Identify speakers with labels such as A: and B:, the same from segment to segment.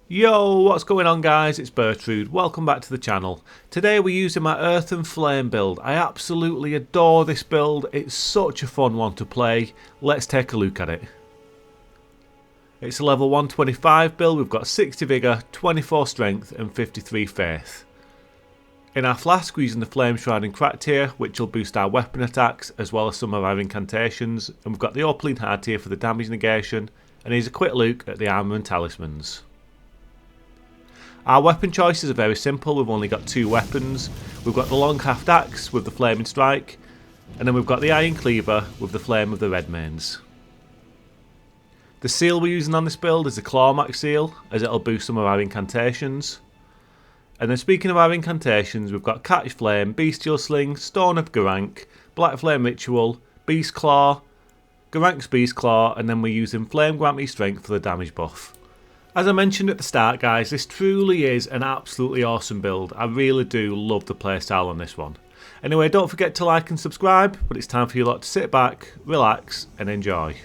A: Yo, what's going on guys? It's Bertrude. Welcome back to the channel. Today we're using my Earth and Flame build. I absolutely adore this build. It's such a fun one to play. Let's take a look at it. It's a level 125 build. We've got 60 Vigour, 24 Strength and 53 Faith. In our flask we're using the Flame Shroud and Crack tier, which will boost our weapon attacks as well as some of our incantations. And we've got the Opaline Hard tier for the damage negation. And here's a quick look at the armour and talismans. Our weapon choices are very simple. We've only got two weapons. We've got the long haft axe with the flaming strike, and then we've got the iron cleaver with the flame of the red mains. The seal we're using on this build is the Clawmark seal, as it'll boost some of our incantations. And then speaking of our incantations, we've got Catch Flame, Bestial Sling, Stone of Garank, Black Flame Ritual, Beast Claw, Garank's Beast Claw, and then we're using Flame Grant Me Strength for the damage buff. As I mentioned at the start guys, this truly is an absolutely awesome build. I really do love the playstyle on this one. Anyway, don't forget to like and subscribe, but it's time for you lot to sit back, relax and enjoy.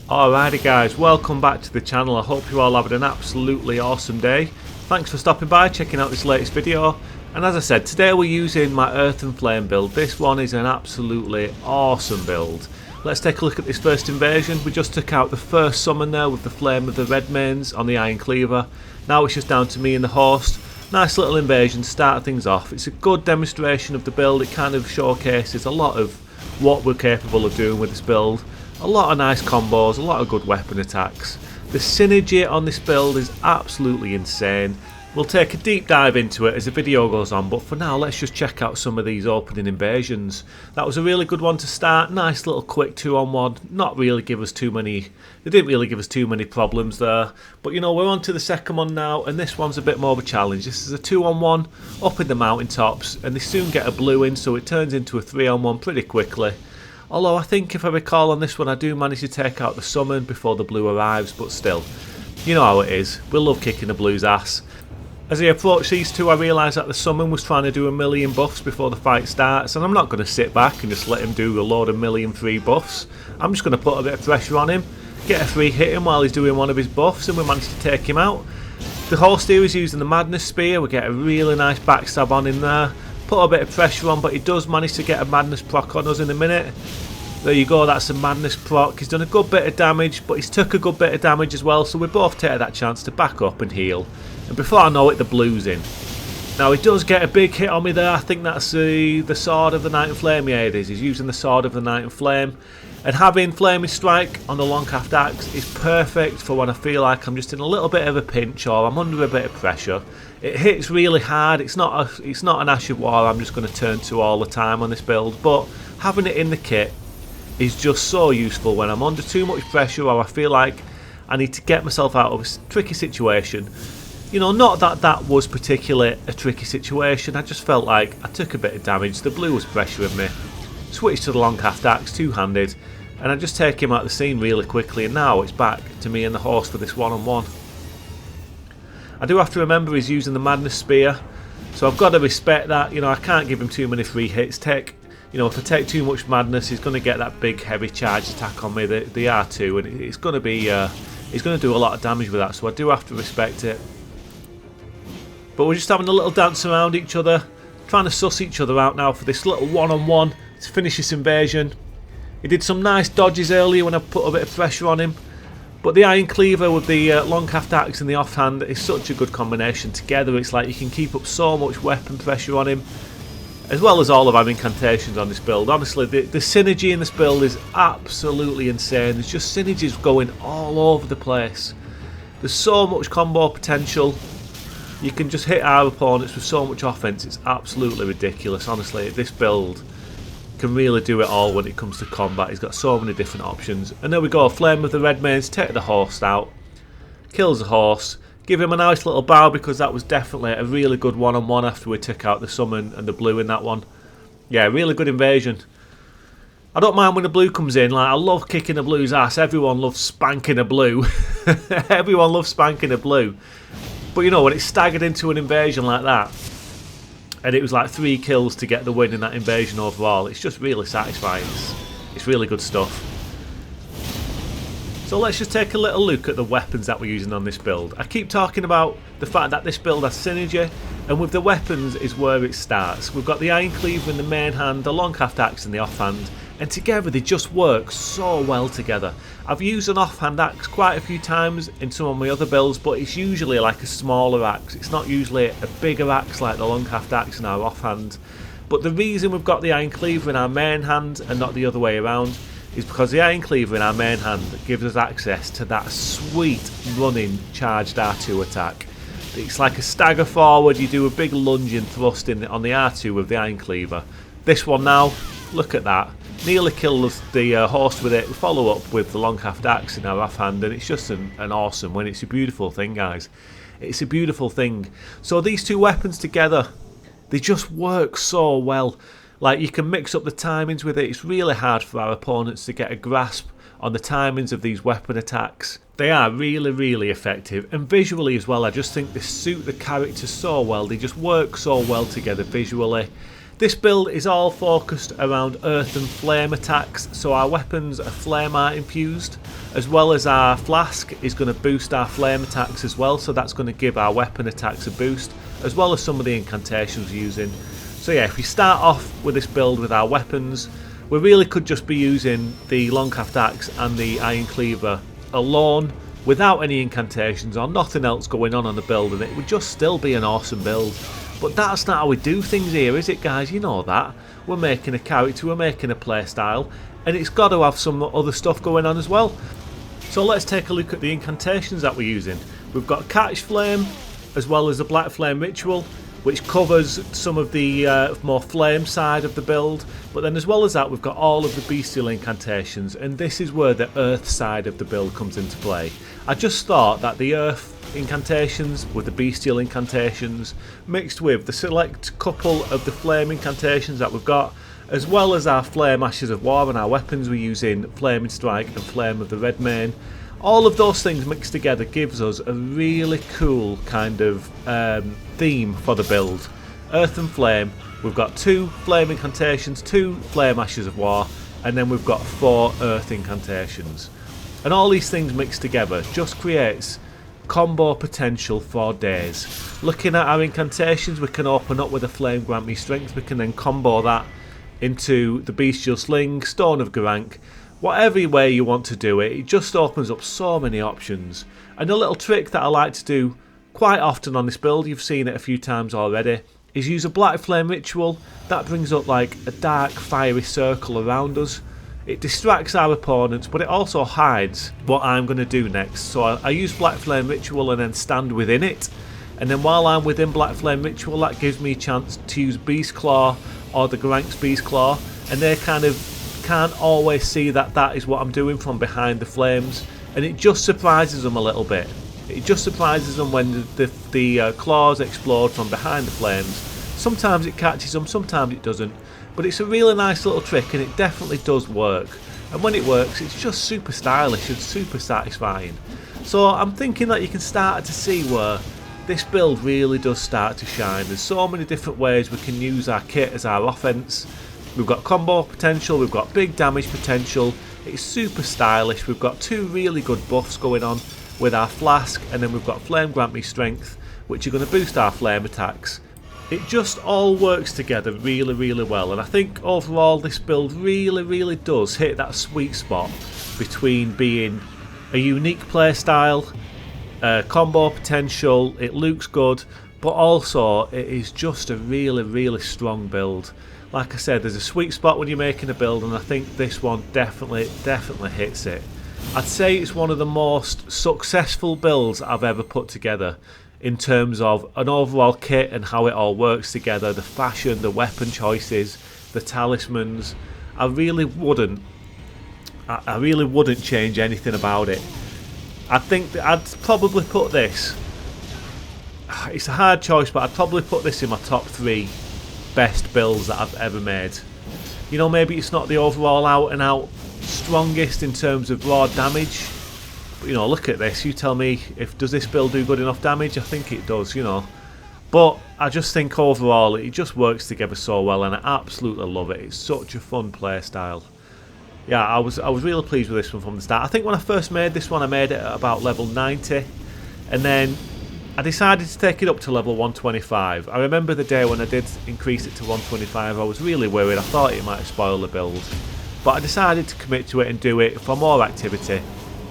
A: Alrighty guys, welcome back to the channel. I hope you all having an absolutely awesome day. Thanks for stopping by, checking out this latest video. And as I said, today we're using my Earth and Flame build. This one is an absolutely awesome build. Let's take a look at this first invasion. We just took out the first summon there with the flame of the red mains on the iron cleaver. Now it's just down to me and the host. Nice little invasion to start things off. It's a good demonstration of the build. It kind of showcases a lot of what we're capable of doing with this build. A lot of nice combos, a lot of good weapon attacks. The synergy on this build is absolutely insane. We'll take a deep dive into it as the video goes on, but for now let's just check out some of these opening invasions. That was a really good one to start. Nice little quick 2-on-1. Not really give us too many. They didn't really give us too many problems there. But you know, we're on to the second one now, and this one's a bit more of a challenge. This is a 2-on-1 up in the mountaintops, and they soon get a blue in, so it turns into a 3-on-1 pretty quickly. Although I think if I recall on this one, I do manage to take out the summon before the blue arrives, but still, you know how it is. We love kicking the blue's ass. As I approached these two, I realised that the summon was trying to do a million buffs before the fight starts, and I'm not going to sit back and just let him do a load of million free buffs. I'm just going to put a bit of pressure on him, get a free hit him while he's doing one of his buffs, and we managed to take him out. The host here is using the Madness Spear. We get a really nice backstab on him there. Put a bit of pressure on, but he does manage to get a Madness proc on us in a minute. There you go, that's a Madness proc. He's done a good bit of damage, but he's took a good bit of damage as well, so we both take that chance to back up and heal. And before I know it, the blue's in. Now he does get a big hit on me there. I think that's the Sword of the Night and Flame. Yeah, it is. He's using the Sword of the Night and Flame. And having Flaming Strike on the long haft axe is perfect for when I feel like I'm just in a little bit of a pinch or I'm under a bit of pressure. It hits really hard. It's not an Ash of War I'm just going to turn to all the time on this build. But having it in the kit is just so useful when I'm under too much pressure or I feel like I need to get myself out of a tricky situation. You know, not that that was particularly a tricky situation, I just felt like I took a bit of damage, the blue was pressuring me. Switched to the long haft axe, two-handed, and I just take him out of the scene really quickly, and now it's back to me and the horse for this one-on-one. I do have to remember he's using the Madness Spear, so I've got to respect that. You know, I can't give him too many free hits. You know, if I take too much Madness, he's going to get that big heavy charge attack on me, the R2, and it's going to be, he's going to do a lot of damage with that, so I do have to respect it. But we're just having a little dance around each other, trying to suss each other out now for this little one-on-one to finish this invasion. He did some nice dodges earlier when I put a bit of pressure on him, but the iron cleaver with the long haft axe and the offhand is such a good combination together. It's like you can keep up so much weapon pressure on him, as well as all of our incantations on this build. Honestly, the synergy in this build is absolutely insane. There's just synergies going all over the place. There's so much combo potential. You can just hit our opponents with so much offense, it's absolutely ridiculous. Honestly, this build can really do it all when it comes to combat. He's got so many different options. And there we go, Flame of the Red Mains, take the horse out, kills the horse, give him a nice little bow because that was definitely a really good one-on-one after we took out the summon and the blue in that one. Yeah, really good invasion. I don't mind when the blue comes in. Like, I love kicking the blue's ass. Everyone loves spanking a blue. Everyone loves spanking a blue. But you know, when it's staggered into an invasion like that, and it was like 3 kills to get the win in that invasion overall. It's just really satisfying. It's really good stuff. So let's just take a little look at the weapons that we're using on this build. I keep talking about the fact that this build has synergy, and with the weapons is where it starts. We've got the iron cleaver in the main hand, the long haft axe in the offhand, and together they just work so well together. I've used an offhand axe quite a few times in some of my other builds, but it's usually like a smaller axe. It's not usually a bigger axe like the long haft axe in our offhand. But the reason we've got the iron cleaver in our main hand and not the other way around is because the iron cleaver in our main hand gives us access to that sweet running charged R2 attack. It's like a stagger forward, you do a big lunge and thrust on the R2 with the iron cleaver. This one now, look at that. Nearly killed the horse with it. We follow up with the long haft axe in our offhand, and it's just an awesome win. It's a beautiful thing, guys. It's a beautiful thing. So these two weapons together, they just work so well. Like, you can mix up the timings with it. It's really hard for our opponents to get a grasp on the timings of these weapon attacks. They are really, really effective, and visually as well. I just think they suit the characters so well. They just work so well together visually. This build is all focused around earth and flame attacks, so our weapons are flame art infused, as well as our flask is going to boost our flame attacks as well, so that's going to give our weapon attacks a boost, as well as some of the incantations we're using. So yeah, if we start off with this build with our weapons, we really could just be using the long haft axe and the iron cleaver alone, without any incantations or nothing else going on the build, and it would just still be an awesome build. But that's not how we do things here, is it, guys? You know that. We're making a character, we're making a playstyle, and it's got to have some other stuff going on as well. So let's take a look at the incantations that we're using. We've got Catch Flame, as well as the Black Flame Ritual, which covers some of the more flame side of the build. But then as well as that, we've got all of the bestial incantations, and this is where the earth side of the build comes into play. I just thought that the earth incantations with the bestial incantations mixed with the select couple of the flame incantations that we've got, as well as our flame ashes of war and our weapons we're using Flaming Strike and Flame of the Red Mane. All of those things mixed together gives us a really cool kind of theme for the build. Earth and Flame, we've got 2 Flame Incantations, 2 Flame Ashes of War, and then we've got 4 Earth Incantations. And all these things mixed together just creates combo potential for days. Looking at our incantations, we can open up with a Flame Grant Me Strength, we can then combo that into the Bestial Sling, Stone of Garank. Whatever way you want to do it, it just opens up so many options. And a little trick that I like to do quite often on this build, you've seen it a few times already, is use a Black Flame Ritual. That brings up like a dark fiery circle around us. It distracts our opponents, but it also hides what I'm going to do next. So I use Black Flame Ritual and then stand within it. And then while I'm within Black Flame Ritual, that gives me a chance to use Beast Claw or the Garank's Beast Claw. And they kind of can't always see that that is what I'm doing from behind the flames, and it just surprises them a little bit. It just surprises them when the claws explode from behind the flames. Sometimes it catches them, sometimes it doesn't, but it's a really nice little trick, and it definitely does work. And when it works, it's just super stylish and super satisfying. So I'm thinking that you can start to see where this build really does start to shine. There's so many different ways we can use our kit as our offense. We've got combo potential, we've got big damage potential, it's super stylish. We've got 2 really good buffs going on with our flask, and then we've got Flame Grant Me Strength, which are going to boost our flame attacks. It just all works together really, really well, and I think overall this build really, really does hit that sweet spot between being a unique playstyle, combo potential, it looks good, but also it is just a really, really strong build. Like I said, there's a sweet spot when you're making a build, and I think this one definitely hits it. I'd say it's one of the most successful builds I've ever put together in terms of an overall kit and how it all works together, the fashion, the weapon choices, the talismans. I really wouldn't change anything about it. I think that I'd probably put this, it's a hard choice, but I'd probably put this in my top 3 best builds that I've ever made. You know, maybe it's not the overall out and out strongest in terms of raw damage, but you know, look at this, you tell me, does this build do good enough damage? I think it does, you know. But I just think overall it just works together so well, and I absolutely love it. It's such a fun play style. Yeah, I was really pleased with this one from the start. I think when I first made this one, I made it at about level 90, and then I decided to take it up to level 125. I remember the day when I did increase it to 125, I was really worried. I thought it might spoil the build, but I decided to commit to it and do it for more activity,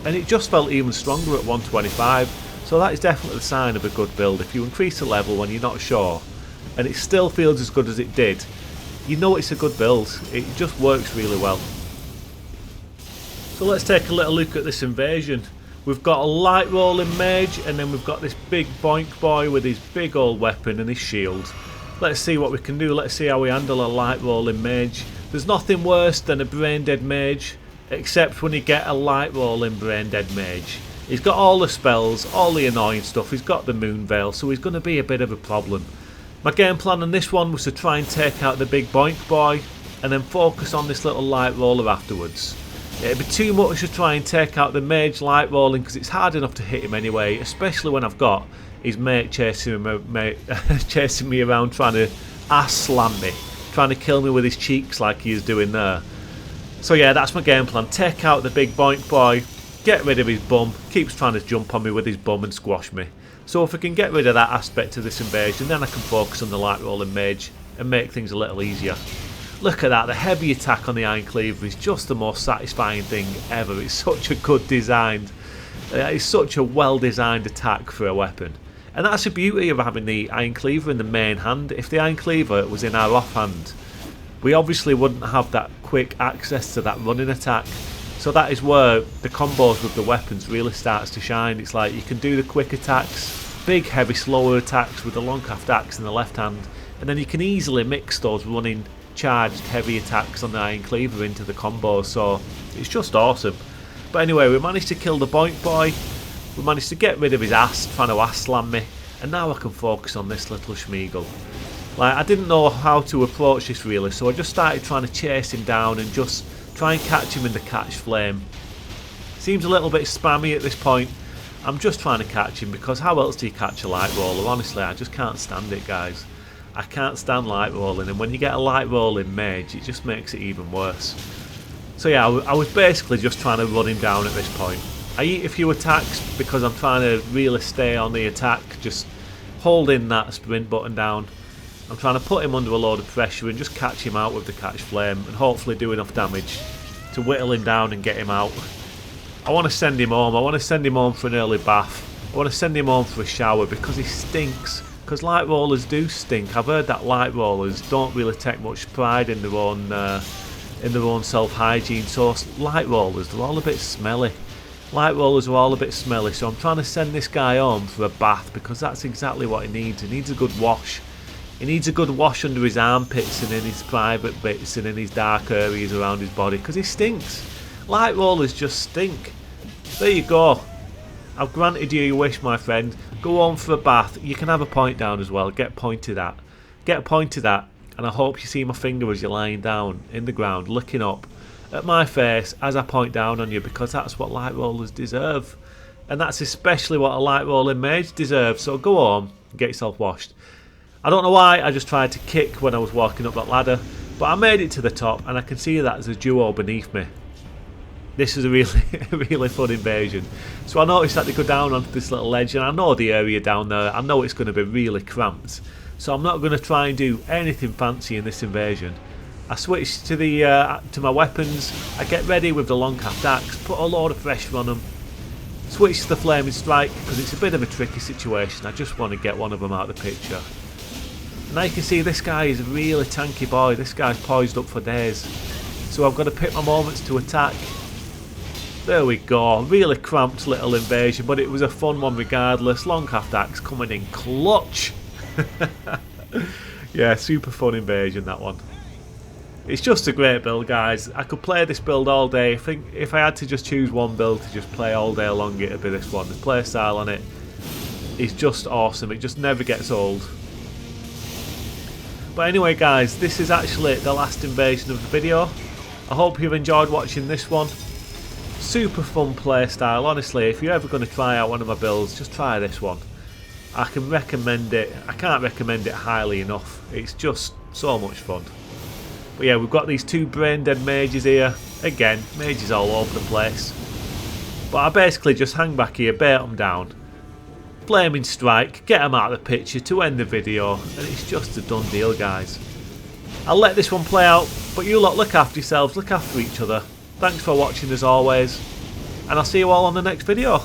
A: and it just felt even stronger at 125. So that is definitely the sign of a good build. If you increase the level when you're not sure, and it still feels as good as it did, you know it's a good build. It just works really well. So let's take a little look at this invasion. We've got a light rolling mage, and then we've got this big boink boy with his big old weapon and his shield. Let's see what we can do. Let's see how we handle a light rolling mage. There's nothing worse than a brain dead mage, except when you get a light rolling brain dead mage. He's got all the spells, all the annoying stuff. He's got the moon veil, so he's going to be a bit of a problem. My game plan on this one was to try and take out the big boink boy, and then focus on this little light roller afterwards. It'd be too much to try and take out the mage light rolling, because it's hard enough to hit him anyway, especially when I've got his mate chasing me around, trying to ass slam me, trying to kill me with his cheeks like he is doing there. So yeah, that's my game plan. Take out the big boink boy, get rid of his bum, keeps trying to jump on me with his bum and squash me. So if I can get rid of that aspect of this invasion, then I can focus on the light rolling mage and make things a little easier. Look at that, the heavy attack on the Iron Cleaver is just the most satisfying thing ever. It's such a good design. It's such a well designed attack for a weapon. And that's the beauty of having the Iron Cleaver in the main hand. If the Iron Cleaver was in our offhand, we obviously wouldn't have that quick access to that running attack. So that is where the combos with the weapons really starts to shine. It's like you can do the quick attacks, big heavy slower attacks with the long haft axe in the left hand, and then you can easily mix those running charged heavy attacks on the Iron Cleaver into the combo, so it's just awesome. But anyway, we managed to kill the boink boy, we managed to get rid of his ass trying to ass slam me, and now I can focus on this little Schmeagle. Like, I didn't know how to approach this really, so I just started trying to chase him down and just try and catch him in the catch flame. Seems a little bit spammy at this point. I'm just trying to catch him, because how else do you catch a light roller? Honestly, I just can't stand it, guys. I can't stand light rolling, and when you get a light rolling mage, it just makes it even worse. So yeah, I was basically just trying to run him down at this point. I eat a few attacks because I'm trying to really stay on the attack, just holding that sprint button down. I'm trying to put him under a load of pressure and just catch him out with the catch flame, and hopefully do enough damage to whittle him down and get him out. I want to send him home. I want to send him home for an early bath. I want to send him home for a shower, because he stinks. Because light rollers do stink. I've heard that light rollers don't really take much pride in their own self-hygiene. So light rollers, they're all a bit smelly. Light rollers are all a bit smelly. So I'm trying to send this guy home for a bath, because that's exactly what he needs. He needs a good wash. He needs a good wash under his armpits and in his private bits and in his dark areas around his body, because he stinks. Light rollers just stink. There you go. I've granted you your wish, my friend. Go on for a bath. You can have a point down as well. Get pointed at. Get pointed at. And I hope you see my finger as you're lying down in the ground, looking up at my face as I point down on you, because that's what light rollers deserve. And that's especially what a light rolling mage deserves. So go home and get yourself washed. I don't know why I just tried to kick when I was walking up that ladder, but I made it to the top, and I can see that there's a duo beneath me. This is a really fun invasion. So I noticed that they go down onto this little ledge, and I know the area down there. I know it's going to be really cramped, so I'm not going to try and do anything fancy in this invasion. I switch to my weapons. I get ready with the long haft axe, put a load of pressure on them, switch to the flaming strike, because it's a bit of a tricky situation. I just want to get one of them out of the picture. Now you can see this guy is a really tanky boy. This guy's poised up for days, so I've got to pick my moments to attack. There we go, really cramped little invasion, but it was a fun one regardless. Long haft axe coming in clutch. Yeah, super fun invasion, that one. It's just a great build, guys. I could play this build all day. I think if I had to just choose one build to just play all day long, it'd be this one. The playstyle on it is just awesome. It just never gets old. But anyway, guys, this is actually the last invasion of the video. I hope you've enjoyed watching this one. Super fun playstyle, honestly. If you're ever going to try out one of my builds, just try this one. I can recommend it. I can't recommend it highly enough. It's just so much fun. But yeah, we've got these two brain dead mages here. Again, mages all over the place. But I basically just hang back here, bait them down, flaming strike, get them out of the picture to end the video, and it's just a done deal, guys. I'll let this one play out, but you lot look after yourselves, look after each other. Thanks for watching as always, and I'll see you all on the next video.